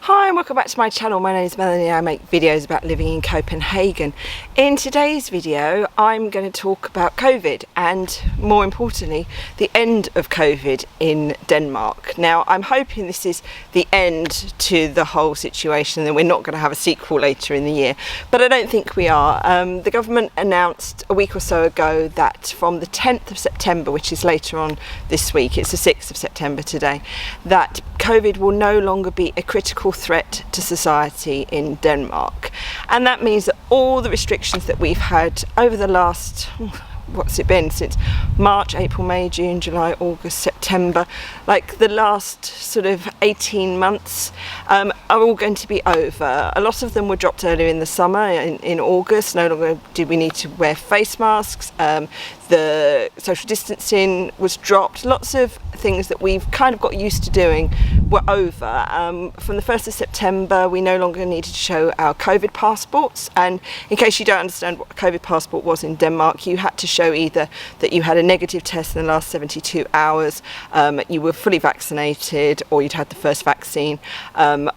Hi and welcome back to my channel. My name is Melanie. I make videos about living in Copenhagen. In today's video I'm going to talk about COVID and, more importantly, the end of COVID in Denmark. Now I'm hoping this is the end to the whole situation and we're not going to have a sequel later in the year, but I don't think we are. The government announced a week or so ago that from the 10th of September, which is later on this week, it's the 6th of September today, that COVID will no longer be a critical threat to society in Denmark. And that means that all the restrictions that we've had over the last, what's it been, since March, April, May, June, July, August, September, like the last sort of 18 months are all going to be over. A lot of them were dropped earlier in the summer, in August. No longer did we need to wear face masks. The social distancing was dropped. Lots of things that we've kind of got used to doing were over. From the 1st of September, we no longer needed to show our COVID passports. And in case you don't understand what a COVID passport was in Denmark, you had to show either that you had a negative test in the last 72 hours, you were fully vaccinated, or you'd had the first vaccine,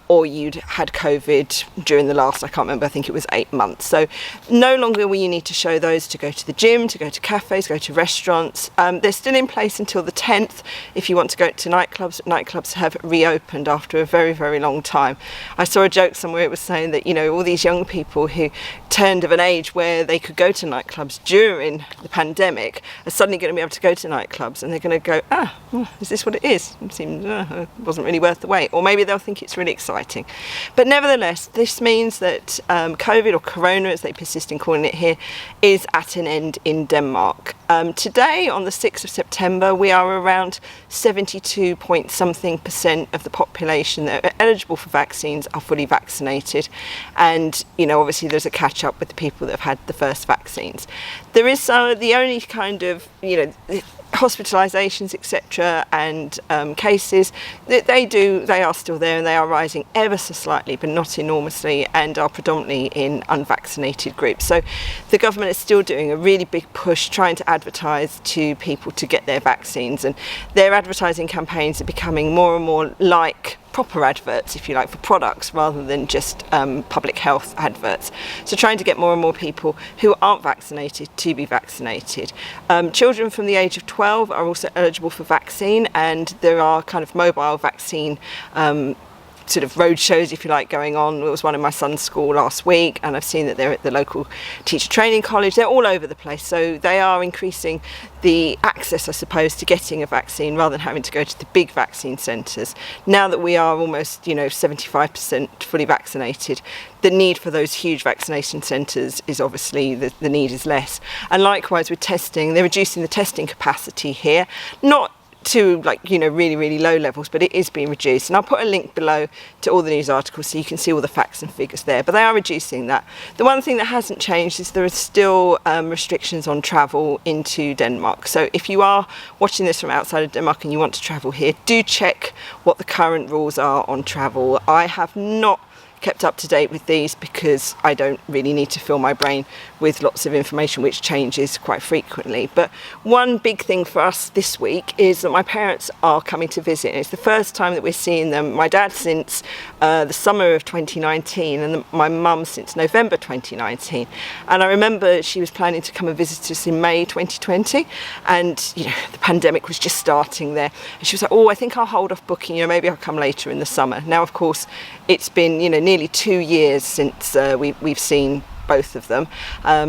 or you'd had COVID during the last, I can't remember, I think it was 8 months. So no longer will you need to show those to go to the gym, to go to cafes, go to restaurants. They're still in place until the 10th if you want to go to nightclubs. Nightclubs have reopened after a very, very long time. I saw a joke somewhere, it was saying that, you know, all these young people who turned of an age where they could go to nightclubs during the pandemic are suddenly going to be able to go to nightclubs, and they're going to go, is this what it is? It seems it wasn't really worth the wait. Or maybe they'll think it's really exciting. But nevertheless, this means that COVID, or Corona as they persist in calling it here, is at an end in Denmark. Today, on the 6th of September, we are around 72 point something% of the population that are eligible for vaccines are fully vaccinated. And, you know, obviously there's a catch up with the people that have had the first vaccines. There is the only kind of, you know, hospitalisations, etc., and cases, they are still there, and they are rising ever so slightly, but not enormously, and are predominantly in unvaccinated groups. So the government is still doing a really big push trying to advertise to people to get their vaccines, and their advertising campaigns are becoming more and more like proper adverts, if you like, for products rather than just public health adverts. So trying to get more and more people who aren't vaccinated to be vaccinated. Children from the age of 12 are also eligible for vaccine, and there are kind of mobile vaccine sort of road shows, if you like, going on. There was one in my son's school last week, and I've seen that they're at the local teacher training college. They're all over the place, so they are increasing the access, I suppose, to getting a vaccine rather than having to go to the big vaccine centres. Now that we are almost, you know, 75% fully vaccinated, the need for those huge vaccination centres is obviously, the need is less. And likewise with testing, they're reducing the testing capacity here, not to, like, you know, really, really low levels, but it is being reduced. And I'll put a link below to all the news articles so you can see all the facts and figures there, but they are reducing that. The one thing that hasn't changed is there are still restrictions on travel into Denmark. So if you are watching this from outside of Denmark and you want to travel here, do check what the current rules are on travel. I have not kept up to date with these because I don't really need to fill my brain with lots of information which changes quite frequently. But one big thing for us this week is that my parents are coming to visit, and it's the first time that we're seeing them. My dad since the summer of 2019, and my mum since November 2019. And I remember she was planning to come and visit us in May 2020, and, you know, the pandemic was just starting there, and she was like, oh, I think I'll hold off booking, you know, maybe I'll come later in the summer. Now, of course, it's been, you know, nearly 2 years since we've seen both of them,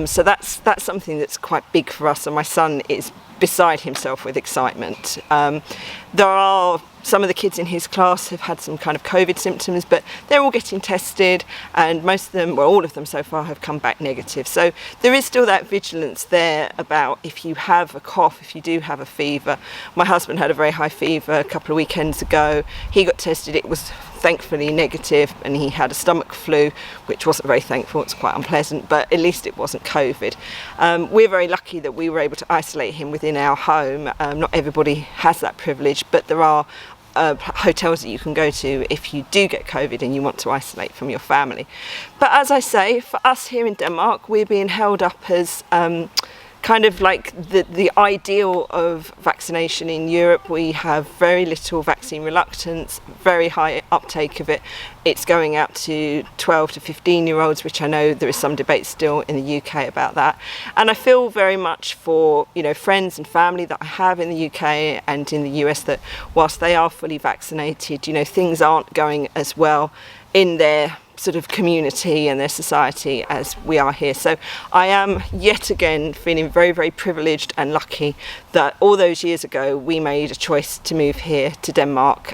so that's something that's quite big for us, and my son is beside himself with excitement. There are some of the kids in his class have had some kind of COVID symptoms, but they're all getting tested, and most of them, well, all of them so far, have come back negative. So there is still that vigilance there about if you have a cough, if you do have a fever. My husband had a very high fever a couple of weekends ago. He got tested, it was thankfully negative, and he had a stomach flu, which wasn't very thankful, it's quite unpleasant, but at least it wasn't COVID. We're very lucky that we were able to isolate him within our home. Not everybody has that privilege, but there are hotels that you can go to if you do get COVID and you want to isolate from your family. But as I say, for us here in Denmark, we're being held up as kind of like the ideal of vaccination in Europe. We have very little vaccine reluctance, very high uptake of it. It's going out to 12 to 15-year-olds, which I know there is some debate still in the UK about that. And I feel very much for, you know, friends and family that I have in the UK and in the US, that whilst they are fully vaccinated, you know, things aren't going as well in their sort of community and their society as we are here. So I am yet again feeling very, very privileged and lucky that all those years ago we made a choice to move here to Denmark,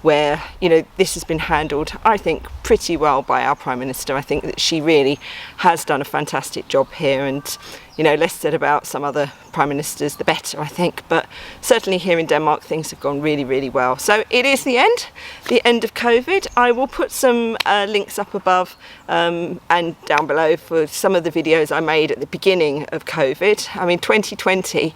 where, you know, this has been handled, I think, pretty well by our Prime Minister. I think that she really has done a fantastic job here, and, you know, less said about some other Prime Ministers, the better, I think. But certainly here in Denmark, things have gone really, really well. So it is the end of COVID. I will put some links up above and down below for some of the videos I made at the beginning of COVID. I mean, 2020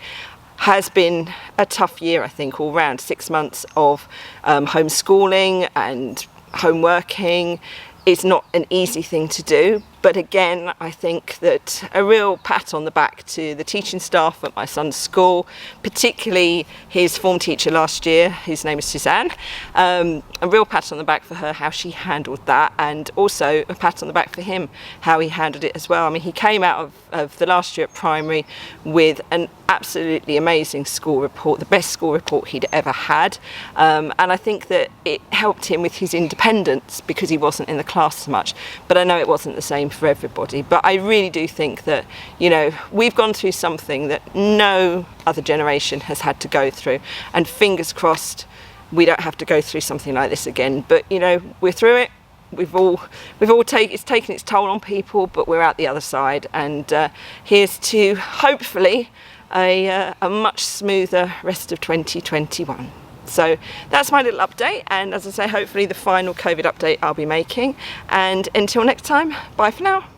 has been a tough year, I think, all round. 6 months of homeschooling and home working. It's not an easy thing to do, but again, I think that a real pat on the back to the teaching staff at my son's school, particularly his form teacher last year, whose name is Suzanne. A real pat on the back for her, how she handled that, and also a pat on the back for him, how he handled it as well. I mean, he came out of the last year at primary with an absolutely amazing school report, the best school report he'd ever had, and I think that it helped him with his independence because he wasn't in the class so much. But I know it wasn't the same for everybody, but I really do think that, you know, we've gone through something that no other generation has had to go through, and fingers crossed we don't have to go through something like this again. But, you know, we're through it. It's taken its toll on people, but we're out the other side, and here's to hopefully a much smoother rest of 2021. So that's my little update, and as I say, hopefully the final COVID update I'll be making. And until next time, bye for now.